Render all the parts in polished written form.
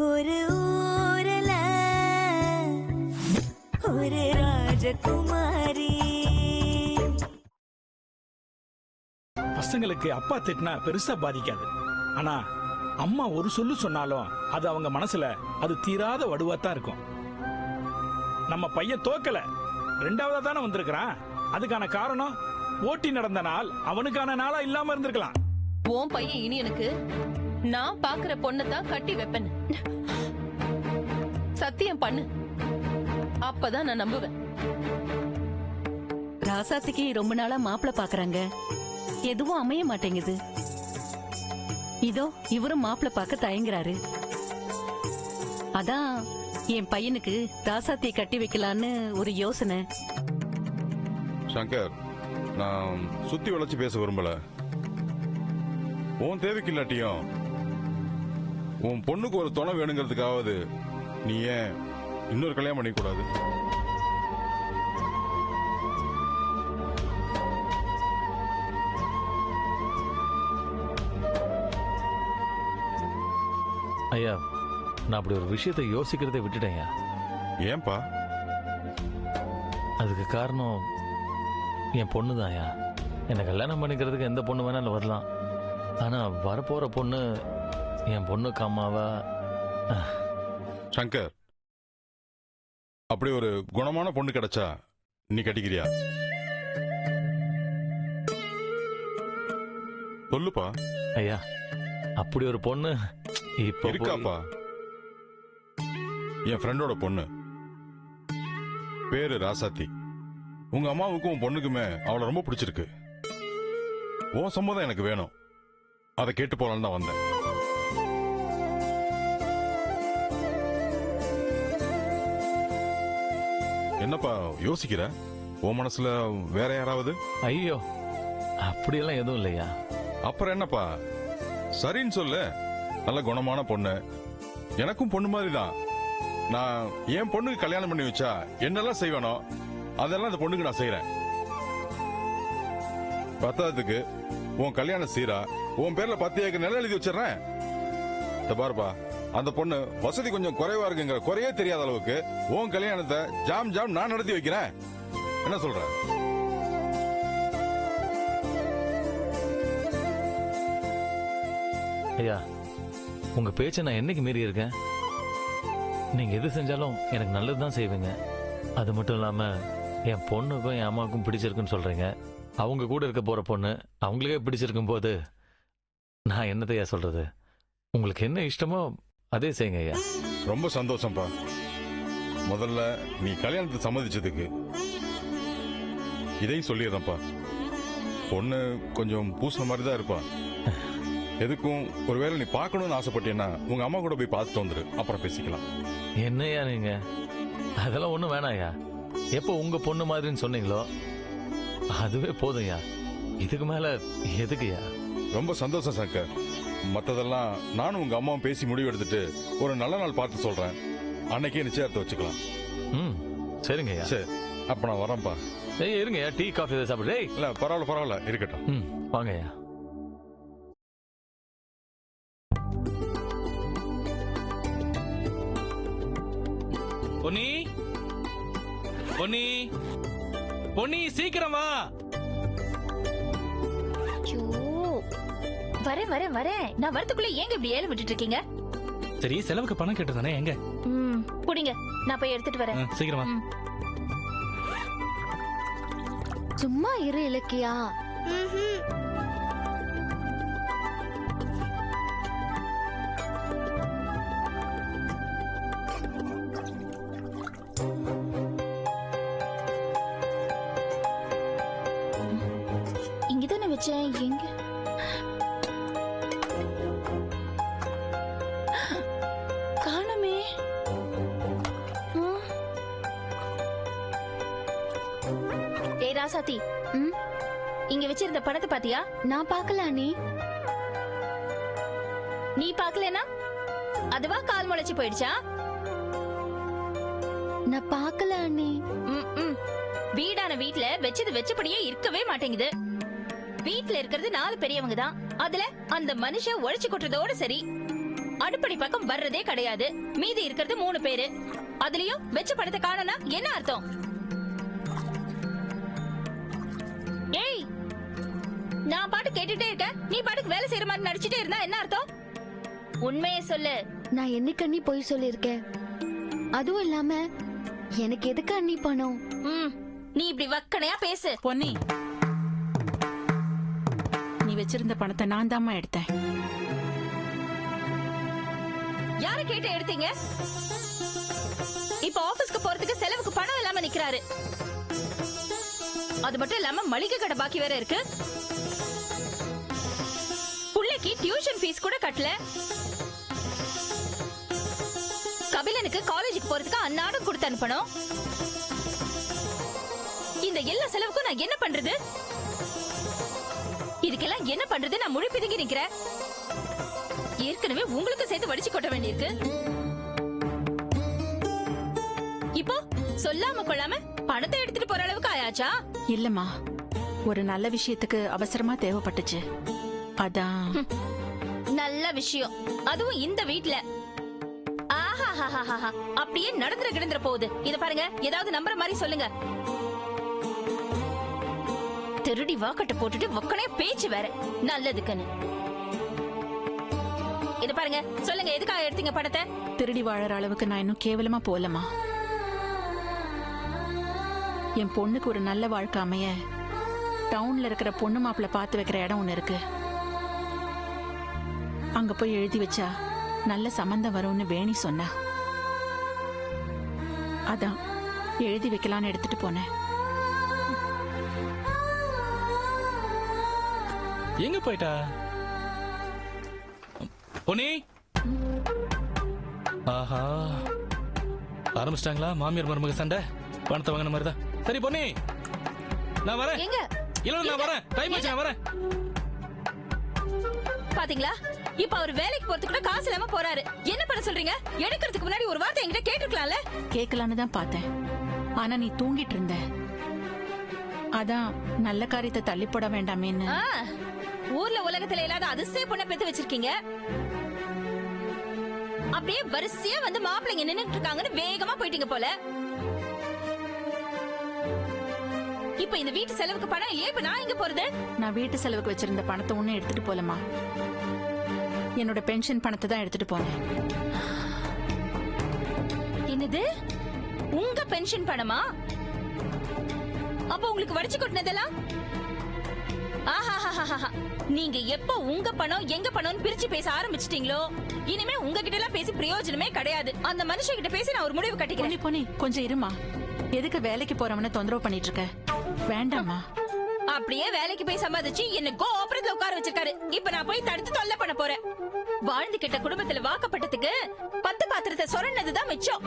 ஒரு ஊரல ஒரு ராஜகுமாரி. பசங்களுக்கு அப்பா திட்டினா பெருசா பாதிக்காது. ஆனா அம்மா ஒரு சொல்லு சொன்னாலும் அது அவங்க மனசுல அது தீராத வடுவாத்தான் இருக்கும். நம்ம பையன் தோக்கல, ரெண்டாவதா தானே வந்திருக்கிறான். அதுக்கான காரணம் போட்டி நடந்த நாள் அவனுக்கான நாளா இல்லாம இருந்திருக்கலாம். உன் பையன் இனி எனக்கு நான் பாக்குற பொண்ணதான் கட்டி வைப்பேன். சத்தியம் பண்ணு, அப்பதான் நான் நம்புவேன். ராசாத்திக்கு ரொம்ப நாளா மாப்பிள்ள பாக்குறாங்க, எதுவும் அமைய மாட்டேங்குது. இதோ இவரும் மாப்பிள்ள பார்க்க தயங்குறாரு. அதான் என் பையனுக்கு ராசாத்தியை கட்டி வைக்கலான்னு ஒரு யோசனை. சங்கர், நான் சுத்தி வளைச்சு பேச விரும்பல. உன் தேவைக்கு இல்லாட்டியும் உன் பொண்ணுக்கு ஒரு துணை வேணுங்கிறதுக்காவது நீ ஏன் இன்னொரு கல்யாணம் பண்ணிக்கூடாது? ஐயா, நான் அப்படி ஒரு விஷயத்தை யோசிக்கிறதை விட்டுட்டேன். ஏன்பா? அதுக்கு காரணம் என் பொண்ணு தான். என்னை கல்யாணம் பண்ணிக்கிறதுக்கு எந்த பொண்ணு வேணாலும் வரலாம். ஆனா வரப்போற பொண்ணு என் பொண்ணுக்கு அம்மாவா? சங்கர், அப்படி ஒரு குணமான பொண்ணு கிடைச்சா நீ கட்டிக்கிறியா? சொல்லுப்பா. ஐயா, அப்படி ஒரு பொண்ணு இப்ப இருக்காப்பா. என் ஃப்ரெண்டோட பொண்ணு பேரு ராசாத்தி. உங்க அம்மாவுக்கும் உன் பொண்ணுக்குமே அவளை ரொம்ப பிடிச்சிருக்கு. உன் சம்மதம் எனக்கு வேணும். அதை கேட்டு போலான்னு தான் வந்தேன். என்னப்பா யோசிக்கிற? உன் மனசுல வேற யாராவது? ஐயோ, அப்படியெல்லாம் எதுவும் இல்லையா. அப்புறம் என்னப்பா? சரின்னு சொல்லு. நல்ல குணமான பொண்ணு, எனக்கும் பொண்ணு மாதிரி தான். நான் என் பொண்ணுக்கு கல்யாணம் பண்ணி வச்சா என்னெல்லாம் செய்வேனோ அதெல்லாம் அந்த பொண்ணுக்கு நான் செய்யறேன். பத்தாவதுக்கு உன் கல்யாணம் சீரா உன் பேர்ல 10 ஏக்கர் நிலம் எழுதி வச்சிடறேன். பாருப்பா, அந்த பொண்ணு வசதி கொஞ்சம் குறைவா இருக்குங்கிற குறையே தெரியாத அளவுக்கு உன் கல்யாணத்தை ஜாம் ஜாம் நான் நடத்தி வைக்கிறேன். என்ன சொல்ற? ஐயா, உங்க பேச்சை நான் என்னைக்கு மீறி இருக்கேன்? நீங்க எது செஞ்சாலும் எனக்கு நல்லதுதான் செய்வீங்க. அது மட்டும் இல்லாம என் பொண்ணுக்கும் என் அம்மாவுக்கும் பிடிச்சிருக்குன்னு சொல்றீங்க. அவங்க கூட இருக்க போற பொண்ணு அவங்களுக்கே பிடிச்சிருக்கும் போது நான் என்னதையா சொல்றது? உங்களுக்கு என்ன இஷ்டமோ அதே செய்யுங்க ஐயா. ரொம்ப சந்தோஷம்ப்பா. முதல்ல நீ கல்யாணத்தை சம்மதிச்சதுக்கு இதையும் சொல்லிடுறேன்ப்பா. பொண்ணு கொஞ்சம் பூசின மாதிரி தான் இருப்பா. எதுக்கும் ஒருவேளை நீ பார்க்கணும்னு ஆசைப்பட்டீங்கன்னா உங்க அம்மா கூட போய் பார்த்துட்டு வந்துரு, அப்புறம் பேசிக்கலாம். என்னையா நீங்க? அதெல்லாம் ஒண்ணும் வேணாயா. எப்போ உங்க பொண்ணு மாதிரின்னு சொன்னீங்களோ அதுவே போதும்யா. இதுக்கு மேல எதுக்குயா? ரொம்ப சந்தோஷம் சங்கர். மத்ததெல்லாம் நானும் உங்க அம்மாவும் பேசி முடிவு எடுத்துட்டு ஒரு நல்ல நாள் பார்த்து சொல்றேன். அன்னைக்கே நிச்சயத்தை வச்சுக்கலாம். சரிங்கய்யா. சரி, அப்ப நான் வரேன்ப்பா. ஏய் இருங்கய்யா, டீ காஃபி ஏதாவது சாப்பிடு. இல்ல பரவாயில்ல பரவாயில்ல, இருக்கட்டும். வாங்கய்யா. பொன்னி, பொன்னி, பொன்னி, சீக்கிரம் வா. வரேன் வரேன் வரேன். நான் வரதுக்குள்ள ஏங்க இப்படி ஏல விட்டுட்டு இருக்கீங்க? சரி, செலவுக்கு பணம் கேட்டதானே, எங்க? குடிங்க, நான் போய் எடுத்துட்டு வரேன். சீக்கிரம் வா. சும்மா இரு இலக்கியா. இங்கதானே வச்சேன். எங்க காணமே? ஏய் ராசாத்தி, இங்க வச்சிருந்த பணத்தை பாத்தியா? நான் பாக்கல அண்ணி. நீ பாக்கலனா அதுவா கால் முளைச்சு போயிடுச்சா? நான் பாக்கல அண்ணி. வீடான வீட்ல வெச்சது வெச்சபடியே இருக்கவே மாட்டேங்குது. வீட்ல இருக்கிறது 4 பெரியவங்க தான். அதுல அந்த மனுஷன் உழைச்சு கொட்டுறதோட சரி. அடுப்படி பக்கம் வர்றதே கிடையாது. மீதி இருக்கிறது 3 பேரு. அதுலயும் வெச்ச படத்தை காணனா என்ன அர்த்தம்? ஏய், நான் பாட்டு கேட்டுட்டே இருக்கேன், நீ பாட்டுக்கு வேலை செய்யற மாதிரி நடிச்சிட்டே இருந்தா என்ன அர்த்தம்? உண்மையை சொல்லு. நான் என்னைக்கு அண்ணி போய் சொல்லிருக்கேன்? அதுவும் இல்லாம எனக்கு எதுக்கு அண்ணி பணம்? நீ இப்படி வக்கனையா பேசு. பொன்னி, நீ வச்சிருந்த பணத்தை நான் தாம்மா எடுத்தேன். யார கேட்டு எடுத்தீங்க? இப்ப ஆபீஸ்க்கு போறதுக்கு செலவுக்கு பணம் இல்லாம நிக்கிறாரு. அது மட்டும் இல்லாம மளிகை கடை பாக்கி வேற இருக்கு. புள்ளைக்கு டியூஷன் ஃபீஸ் கூட கட்டல. கபிலனுக்கு காலேஜுக்கு போறதுக்கு அன்னாடம் கொடுத்து அனுப்பணும். இந்த எல்லா செலவுக்கும் நான் என்ன பண்றது? இதுக்கெல்லாம் என்ன பண்றது? நான் முழு பிதுங்கி நிக்கிறேன். ஏற்கனவே உங்களுக்கு சேர்த்து வடிச்சு கொட்ட வேண்டியிருக்கு. இப்போ சொல்லாம கொள்ளாம பணத்தை எடுத்துட்டு போற அளவுக்கு ஆயாச்சா? இல்லம்மா, ஒரு நல்ல விஷயத்துக்கு அவசரமா தேவைப்பட்டுச்சு, அதான். நல்ல விஷயம், அதுவும் இந்த வீட்ல. ஆஹா, அப்படியே நடந்துற கிடந்துற போகுது. இத பாருங்க, ஏதாவது நம்புற மாதிரி சொல்லுங்க. திருடி வாக்கட்ட போட்டுட்டு வக்கனே பேச்சு வேற நல்லதுக்குன்னு. இத பாருங்க, சொல்லுங்க, எதுக்காக எடுத்தீங்க பணத்தை? திருடி வாழற அளவுக்கு நான் இன்னும் கேவலமா போலமா. என் பொண்ணுக்கு ஒரு நல்ல வாழ்க்கை அமைய டவுன்ல இருக்கிற பொண்ணு மாப்பிள்ள பார்த்து வைக்கிற இடம் ஒண்ணு இருக்கு. அங்க போய் எழுதி வச்சா நல்ல சம்பந்தம் வரும்னு வேணி சொன்னா. அதான் எழுதி வைக்கலான்னு எடுத்துட்டு போனேன். எங்க போயிட்டா பொன்னி? ஆஹா, ஆரம்பிச்சிட்டாங்களா மாமியார் மருமக சண்டை? பணத்தை வாங்கின மாதிரிதான். சரி பொன்னி, நான் வரேன். எங்க? இல்ல, நான் வரேன். டைம் ஆச்சு, நான் வரேன். பாத்தீங்களா, இப்ப அவர் வேலைக்கு போறதுக்கு கூட காசு இல்லாம போறாரு. என்ன பண்ண சொல்றீங்க? எடுக்கிறதுக்கு முன்னாடி ஒரு வார்த்தை என்கிட்ட கேட்டுக்கலாம்ல? கேட்கலான்னு தான் பார்த்தேன், ஆனா நீ தூங்கிட்டு இருந்த. அதான் நல்ல காரியத்தை தள்ளி போட வேண்டாமேன்னு. ஊர்ல உலகத்துல இல்லாத அதிசய பொண்ணை பெத்து வச்சிருக்கீங்க. அப்படியே வரிசையா வந்து மாப்பிள்ளைங்க நின்னுட்டு இருக்காங்கன்னு வேகமா போயிட்டீங்க போல. இப்ப இந்த வீட்டு செலவுக்கு பணம் இல்லையே, இப்ப நான் எங்க போறது? நான் வீட்டு செலவுக்கு வச்சிருந்த பணத்தை ஒன்னும் எடுத்துட்டு போலமா. என்னோட பென்ஷன் பணத்தை தான் எடுத்துட்டு போனேன். என்னது, உங்க பென்ஷன் பணமா? அப்ப உங்களுக்கு வடிச்சு கொட்டினதெல்லாம்? ஆஹா, நீங்க எப்ப உங்க பணம் எங்க பணம் பிரிச்சு பேச ஆரம்பிச்சிட்டீங்களோ, இனிமே உங்ககிட்ட எல்லாம் பேசி பிரயோஜனமே கிடையாது. அந்த மனுஷன் கிட்ட பேசி நான் ஒரு முடிவு கட்டிக்கிறேன். பொன்னி, கொஞ்சம் இருமா. எதுக்கு வேலைக்கு போறவன தொந்தரவு பண்ணிட்டு இருக்க? வேண்டாமா. அப்படியே வேலைக்கு போய் சம்பாதிச்சு என்ன கோபுரத்துல உட்கார வச்சிருக்காரு. இப்ப நான் போய் தடுத்து தொல்லை பண்ண போறேன். வாழ்ந்து கிட்ட குடும்பத்துல வாக்கப்பட்டதுக்கு 10 பாத்திரத்தை சொரன்னதுதான் மிச்சம்.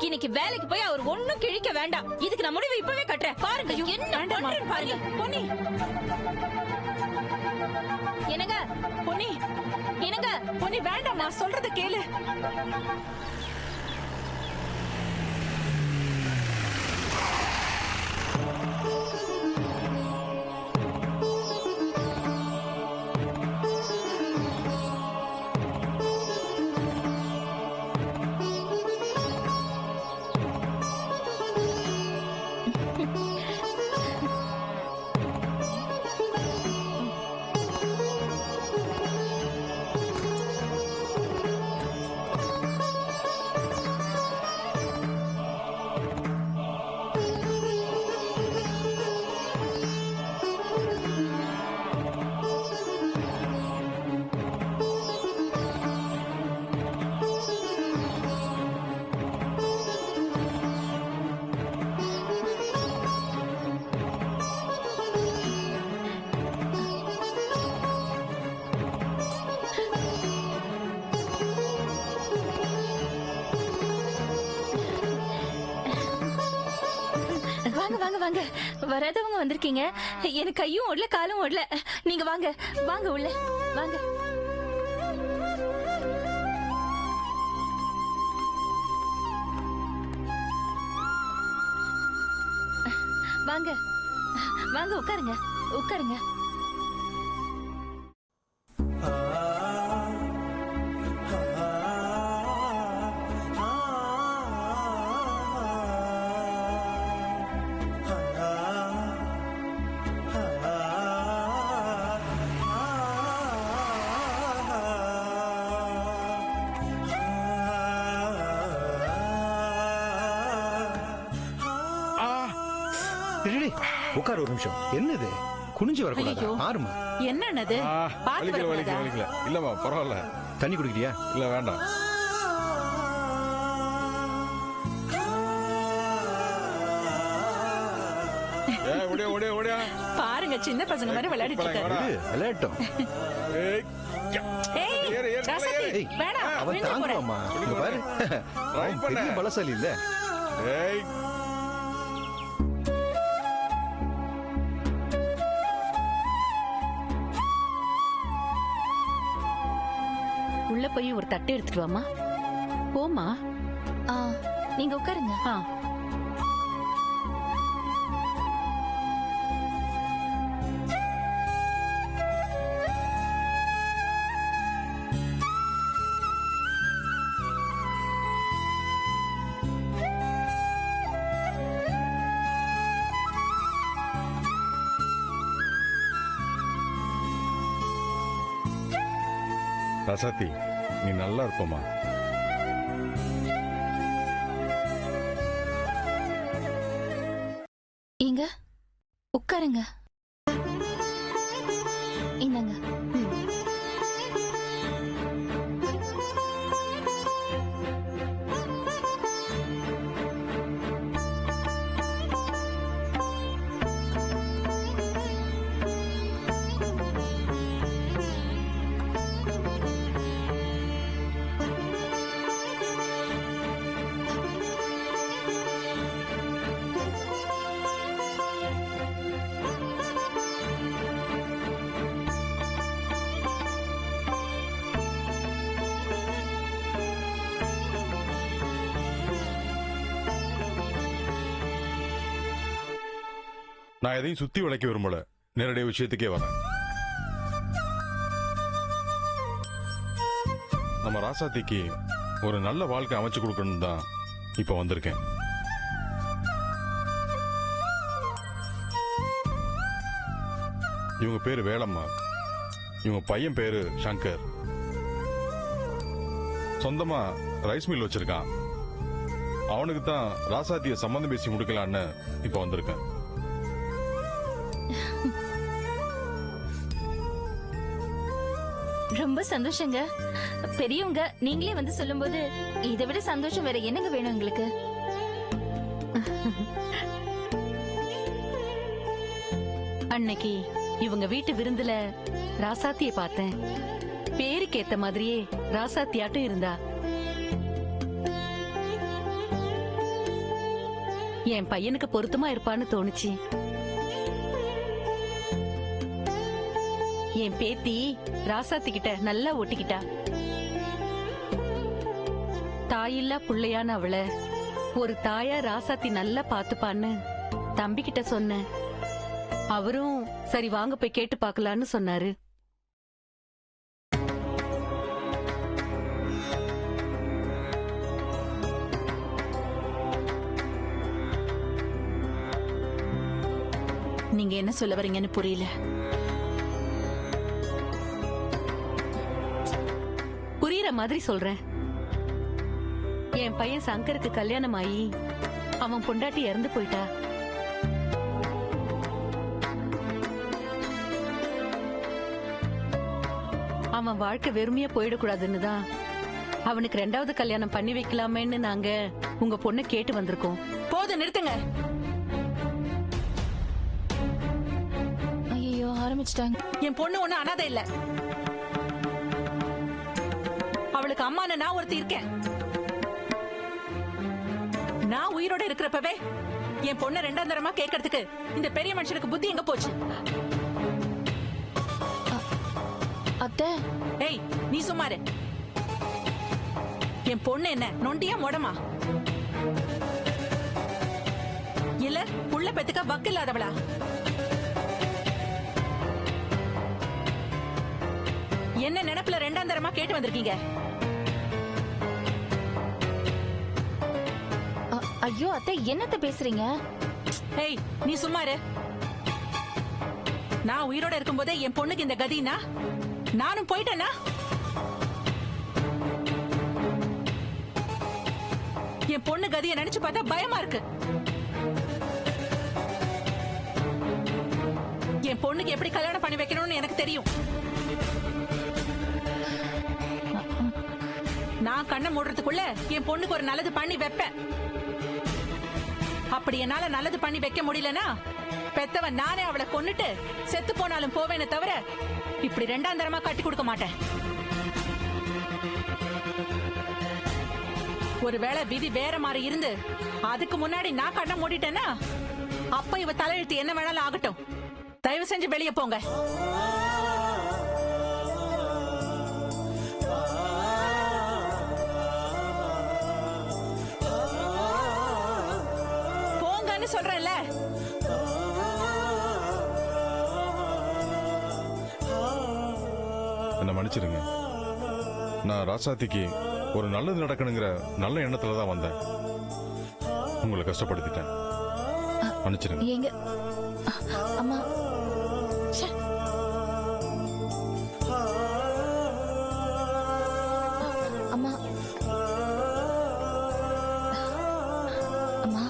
இன்னைக்கு வேலைக்கு போய் அவர் ஒண்ணும் கிழிக்க வேண்டாம். இதுக்கு நான் முடிவு இப்பவே கட்டுறேன். பாருங்க என்ன பண்றேன்னு பாருங்க. பொன்னி, என்னங்க? பொன்னி, என்னங்க? பொன்னி, வேண்டாம், நான் சொல்றத கேளு. வாங்க வாங்க வாங்க, வராதவங்க வந்திருக்கீங்க. எனக்கு கையும் ஓடல காலும் ஓடல. நீங்க வாங்க வாங்க உள்ள வாங்க. வாங்க வாங்க, உட்காருங்க உட்காருங்க. டேய், உட்காரு ஒரு நிமிஷம். என்னது குனிஞ்சு வரக்கூடாதா? ஐயோ. ஆறுமா. என்னன்னது பாத்து வலிக்கல வரக்கூடாதா? வலிக்கல இல்லம்மா பரவாயில்ல. தண்ணி குடிக்கிறியா? இல்ல வேண்டாம். ஓடியா ஓடியா ஓடியா. பாருங்க சின்ன பசங்க மாதிரி விளையாடிட்டு இருக்காரு. இது விளையாட்டும். ஏய், ஏய், ஏறு, ஏறு, ராசாத்தி, ஏய், வேணாம், அவன் விழுந்து போறேன். தாங்குவாமா? இங்க பாரு. அவன் பண்ண. பெரிய பலசாலி இல்ல. ஏய், உள்ள போய் ஒரு தட்டு எடுத்துட்டு வாமா. போமா. நீங்க உட்காருங்க. ஆ. ரசாத்தி நீ நல்லா இருப்பமா. இங்க உட்காருங்க. இந்தாங்க. நான் எதையும் சுத்தி வளைக்க விரும்பல, நேரடிய விஷயத்துக்கே வரேன். நம்ம ராசாத்திக்கு ஒரு நல்ல வாழ்க்கை அமைச்சு கொடுக்கணும் தான் இப்ப வந்திருக்கேன். இவங்க பேரு வேலம்மா, இவங்க பையன் பேரு சங்கர். சொந்தமா ரைஸ் மில் வச்சிருக்கான். அவனுக்கு தான் ராசாத்திய சம்பந்தம் பேசி முடிக்கலான்னு இப்ப வந்திருக்கேன். ரொம்ப சந்தோஷங்க. பெரியவங்க நீங்களே வந்து சொல்லும்போது இதை விட சந்தோஷம் வேற என்னங்க வேணும் எங்களுக்கு? அன்னைக்கு இவங்க வீட்டு விருந்துல ராசாத்திய பார்த்தேன். பேருக்கு ஏத்த மாதிரியே ராசாத்தியாட்டும் இருந்தா. என் பையனுக்கு பொருத்தமா இருப்பான்னு தோணுச்சு. என் பேத்தி ராசாத்தி கிட்ட நல்லா ஒட்டிக்கிட்டா. தாயில்லா புள்ளையான அவளை ஒரு தாயா ராசாத்தி நல்லா பாத்துப்பான்னு தம்பி கிட்ட சொன்னேன். அவரும் சரி வாங்க போய் கேட்டு பார்க்கலான்னு சொன்னாரு. நீங்க என்ன சொல்ல வரீங்கன்னு புரியல. புரியுற மாதிரி சொல்றேன். என் பையன் சங்கருக்கு கல்யாணம் ஆகி அவன் பொண்டாட்டி இறந்து போயிட்டா. அவன் வாழ்க்கை வெறுமையா போயிடக்கூடாதுன்னு தான் அவனுக்கு 2வது கல்யாணம் பண்ணி வைக்கலாமேன்னு நாங்க உங்க பொண்ணை கேட்டு வந்திருக்கோம். போதும், நிறுத்துங்க. ஐயோ ஆரம்பிச்சிட்டாங்க. என் பொண்ணு ஒண்ணு அனாதை இல்ல. அவளுக்கு அம்மான்னு நான் ஒருத்தி இருக்கேன். நான் உயிரோட இருக்கிறப்பவே என் பொண்ணு 2ஆம் தரமா கேட்கறதுக்கு இந்த பெரிய மனுஷனுக்கு புத்தி எங்க போச்சு? அத்தை, ஏய் நீ சும்மாரு. என் பொண்ணு என்ன நொண்டியா மொடமா? இல்ல புள்ள பெத்துக்க வக்கு இல்லாதவளா? என்ன நினைப்புல 2ஆம் தரமா கேட்டு வந்திருக்கீங்க? ஐயோ அத்தை என்னத்த பேசுறீங்க? ஏய் நீ சும்மாரு. நான் உயிரோட இருக்கும்போதே என் பொண்ணுக்கு இந்த கதினா நானும் போயிட்டேனா? என் பொண்ணு கதியை நினைச்சு பார்த்தா பயமா இருக்கு. என் பொண்ணுக்கு எப்படி கல்யாணம் பண்ணி வைக்கணும்னு எனக்கு தெரியும். நான் கண்ணை மூடுறதுக்குள்ள என் பொண்ணுக்கு ஒரு நல்லது பண்ணி வைப்பேன். அப்படி என்னால நல்லது பண்ணி வைக்க முடியலனா பெத்தவன் நானே அவளை கொன்னுட்டு செத்து போனாலும் போவேனே தவிர இப்படி ரெண்டாம் தரமா கட்டி கொடுக்க மாட்டேன். ஒருவேளை விதி வேற மாதிரி இருந்து அதுக்கு முன்னாடி நான் கண்ணை மூடிட்டேன்னா அப்ப இவ தலையெழுத்து என்ன வேணாலும் ஆகட்டும். தயவு செஞ்சு வெளியே போங்க. போங்கன்னு சொல்றேன்ல. என்ன மன்னிச்சிருங்க. நான் ராசாத்திக்கு ஒரு நல்லது நடக்கணுங்கிற நல்ல எண்ணத்துல தான் வந்தேன். உங்களை கஷ்டப்படுத்திட்டேன், மன்னிச்சிருங்க. எங்க அம்மா அம்மா அம்மா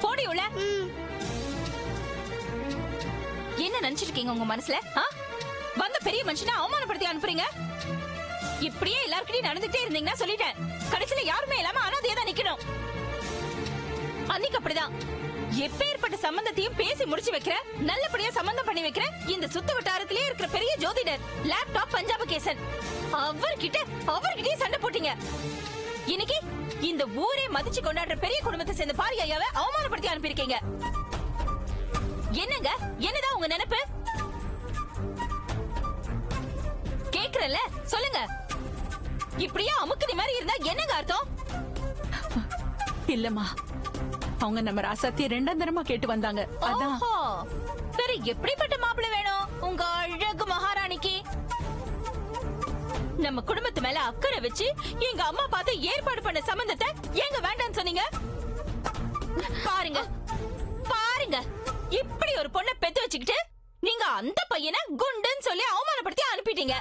போடி உள்ள. என்ன நினைச்சிருக்கீங்க உங்க மனசுல? வந்த பெரிய மனுஷனை அவமானப்படுத்தி அனுப்புறீங்க. இப்படியே எல்லாருக்கிட்டையும் நடந்துட்டே இருந்தீங்கன்னா சொல்லிட்டேன், கடைசியில யாருமே இல்லாம அனாதையா தான் நிக்கணும். அன்னைக்கு அப்படிதான் எப்பேற்பட்ட சம்பந்தத்தையும் பேசி முடிச்சு வைக்கிற, நல்லபடியா சம்பந்தம் பண்ணி வைக்கிற இந்த சுத்து வட்டாரத்திலே இருக்கிற பெரிய ஜோதிடர் லேப்டாப் பஞ்சாபகேசன் அவர்கிட்டயே சண்டை போட்டீங்க. இன்னைக்கு இந்த ஊரே மதிச்சு கொண்டாடுற பெரிய குடும்பத்தை சேர்ந்த பாரி ஐயாவை அவமானப்படுத்தி அனுப்பியிருக்கீங்க. என்னங்க, என்னதான் உங்க நினைப்பு? கேக்குறல, சொல்லுங்க. இப்படியே அமுக்குதி மாதிரி இருந்தா என்னங்க அர்த்தம்? இல்லம்மா, அவங்க நம்ம ராசாத்திய ரெண்டாம் தரமா கேட்டு வந்தாங்க. அதான். சரி, எப்படிப்பட்ட மாப்பிள்ளை வேணும் உங்க அழகு மகாராணிக்கு? நம்ம குடும்பத்து மேல அக்கறை வச்சு எங்க அம்மா பார்த்து ஏற்பாடு பண்ண சம்பந்தத்தை ஏங்க வேண்டாம்னு சொன்னீங்க? பாருங்க பாருங்க, இப்படி ஒரு பொண்ணை பெத்து வச்சுக்கிட்டு நீங்க அந்த பையனை குண்டுன்னு சொல்லி அவமானப்படுத்தி அனுப்பிட்டீங்க.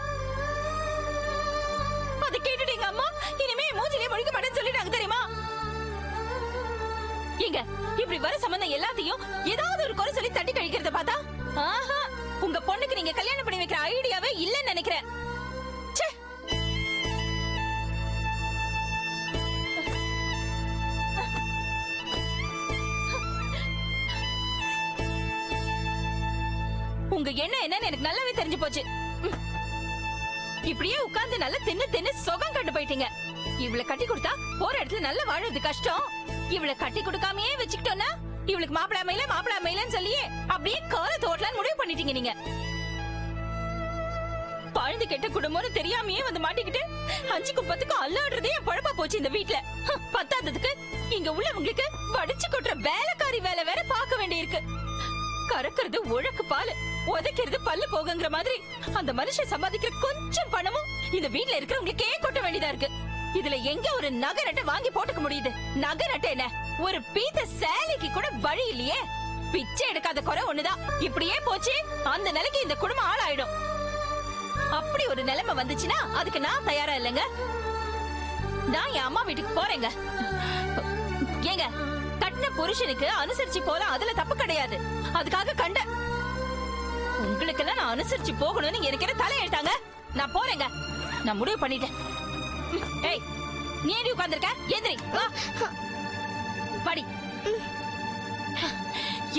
அதை கேட்டுட்டு எங்க அம்மா இனிமே மூஞ்சிலே முழிக்க மாட்டேன்னு சொல்லிட்டாங்க தெரியுமா? எங்க இப்படி வர சம்பந்தம் எல்லாத்தையும் ஏதாவது ஒரு குறை சொல்லி தட்டி கழிக்கிறத பார்த்தா உங்க பொண்ணுக்கு நீங்க கல்யாணம் பண்ணி வைக்கிற ஐடியாவே இல்லன்னு நினைக்கிறேன். உங்க எண்ணம் என்னன்னு எனக்கு நல்லாவே தெரிஞ்சு போச்சு. இப்படியே உட்கார்ந்து நல்லா தின்னு சுகம் கண்டு போயிட்டீங்க. இவளை கட்டி கொடுத்தா போற இடத்துல நல்லா வாழ்றது கஷ்டம். இவளை கட்டி கொடுக்காமயே வச்சுக்கிட்டோம்னா இவளுக்கு மாப்பிள அமையலன்னு சொல்லியே அப்படியே கால தோட்டலான்னு முடிவு பண்ணிட்டீங்க நீங்க. பழுது கெட்ட குடும்பம்னு தெரியாமயே வந்து மாட்டிக்கிட்டு 5க்கும் 10க்கும் அல்லாடுறதே என் பழப்பா போச்சு இந்த வீட்டுல. பத்தாததுக்கு இங்க உள்ளவங்களுக்கு வடிச்சு கொட்டுற வேலைக்காரி வேலை வேற பார்க்க வேண்டியிருக்கு. கறக்கிறது உழக்கு பால், உதைக்கிறது பல்லு போகுங்கிற மாதிரி அந்த மனுஷன் சம்பாதிக்கிற கொஞ்சம் பணமும் இந்த வீட்டுல இருக்கிறவங்களுக்கே கொட்ட வேண்டியதா இருக்கு. இதுல எங்க ஒரு நகை நட்டை வாங்கி போட்டுக்க முடியுது? நகை நட்டை என்ன, ஒரு பீத்த சேலைக்கு கூட வழி இல்லையே. பிச்சை எடுக்காத குறை ஒண்ணுதான். இப்படியே போச்சு அந்த நிலைக்கு இந்த குடும்பம் ஆளாயிடும். அப்படி ஒரு நிலைமை வந்துச்சுன்னா அதுக்கு நான் தயாரா இல்லைங்க. நான் என் அம்மா வீட்டுக்கு போறேங்க. ஏங்க, கட்டின புருஷனுக்கு அனுசரிச்சு போலாம், அதுல தப்பு கிடையாது. அதுக்காக கண்ட உங்களுக்கு எல்லாம் நான் அனுசரிச்சு போகணும்னு எனக்கு என்ன தலை எடுத்தாங்க? நான் போறேங்க, நான் முடிவு பண்ணிட்டேன். ஏய், நீ ஏடி உட்கார்ந்திருக்க? எந்திரி வா, படி.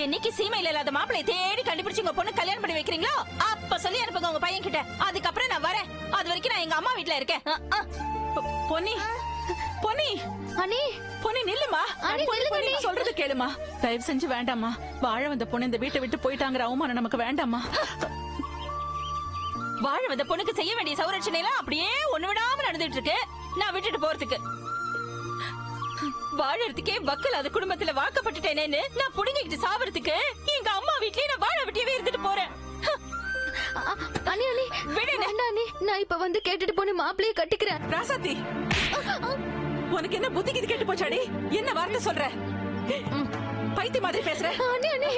என்னைக்கு சீமையில இல்லாத மாப்பிளைய தேடி கண்டுபிடிச்சு உங்க பொண்ணு கல்யாணம் பண்ணி வைக்கிறீங்களோ அப்ப சொல்லி அனுப்புங்க உங்க பையன் கிட்ட. அதுக்கப்புறம் நான் வரேன். அது வரைக்கும் நான் எங்க அம்மா வீட்டுல இருக்கேன். பொன்னி பொன்னி அண்ணி பொன்னி நில்லுமா. சொல்றது கேளுமா, தயவு செஞ்சு வேண்டாமா. வாழ வந்த பொண்ணு இந்த வீட்டை விட்டு போயிட்டாங்கிற அவமானம் நமக்கு வேண்டாமா. வாழ வந்த பொண்ணுக்கு செய்ய வேண்டிய சௌரட்சணை எல்லாம் அப்படியே ஒண்ணு விடாம நடந்துட்டு இருக்கு. நான் விட்டுட்டு போறதுக்கு வாழறதுக்கே வக்கல் அது குடும்பத்துல வாக்கப்பட்டுட்டேனேன்னு நான் புடுங்கிட்டு சாவறதுக்கு எங்க அம்மா வீட்லயே நான் வாழ விட்டியவே இருந்துட்டு போறேன். அண்ணி அண்ணி வேண்டாம் அண்ணி, நான் இப்ப வந்து கேட்டுட்டு போன மாப்பிள்ளைய கட்டிக்கிறேன். ராசாத்தி, உனக்கு என்ன புத்திக்கு இது கேட்டு போச்சாடி? என்ன வார்த்தை சொல்ற? பைத்தி மாதிரி பேசுற. அண்ணி அண்ணி,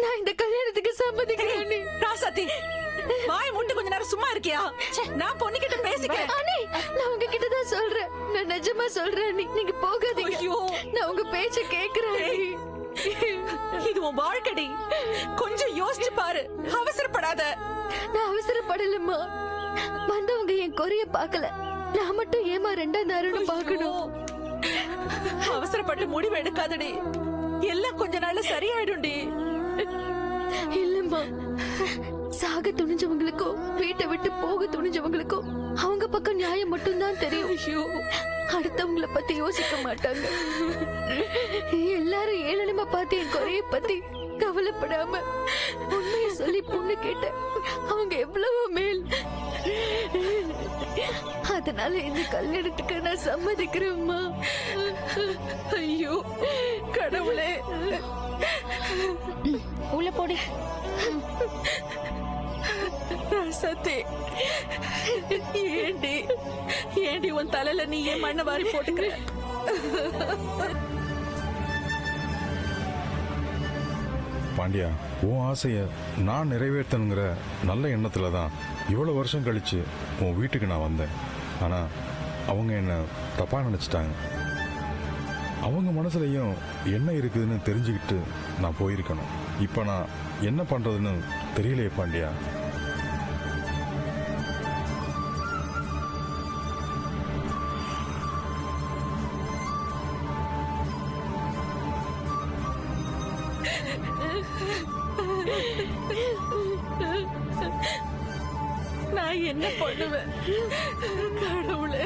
நான் இந்த கல்யாணத்துக்கு சம்மதிக்கிறேன் அண்ணி. ராசாத்தி, வாய் மூட்டு கொஞ்ச நேரம் சும்மா இருக்கியா? நான் பொண்ணுகிட்ட பேசிக்கிறேன். அண்ணி, நான் உங்ககிட்ட தான் சொல்றேன். நான் நிஜமா சொல்றேன் அண்ணி, நீங்க போகாதீங்க. நான் உங்க பேச்ச கேக்குறேன். இது உன் வாழ்க்கடி, கொஞ்சம் யோசிச்சு பாரு, அவசரப்படாத. நான் அவசரப்படலம்மா. வந்தவங்க என் குறைய பாக்கல, நான் மட்டும் ஏமா ரெண்டாம் தாரன்னு பாக்கணும். அவசரப்பட்டு முடிவு எடுக்காதடி, எல்லாம் கொஞ்ச நாள்ல சரியாயிடும்டி. இல்லம்மா, சாக துணிஞ்சவங்களுக்கும் வீட்டை விட்டு போக துணிஞ்சவங்களுக்கும் அவங்க பக்கம் நியாயம் மட்டும்தான் தெரியும். அடுத்தவங்கள பத்தி யோசிக்க மாட்டாங்க. எல்லாரும் ஏளனமா பார்த்து என் குறைய பத்தி கவலைப்படாம உண்மையை சொல்லி பொண்ணு கேட்ட அவங்க எவ்வளவு மேல். அதனால இந்த கல்யாணத்துக்கு நான் சம்மதிக்கிறேம்மா. ஐயோ கடவுளே, உள்ள போடி. சத்தே, ஏண்டி உன் தலையில நீ ஏன் மண்ணை வாரி போட்டுக்கிற? பாண்டியா, உன் ஆசைய நான் நிறைவேற்றணுங்கிற நல்ல எண்ணத்துல தான் இவ்வளவு வருஷம் கழிச்சு உன் வீட்டுக்கு நான் வந்தேன். ஆனா அவங்க என்ன தப்பா நினைச்சிட்டாங்க. அவங்க மனசுலயும் என்ன இருக்குதுன்னு தெரிஞ்சுக்கிட்டு நான் போயிருக்கணும். இப்ப நான் என்ன பண்றதுன்னு தெரியலையே பாண்டியா. நான் என்ன பண்ணுவேன் கடவுளே?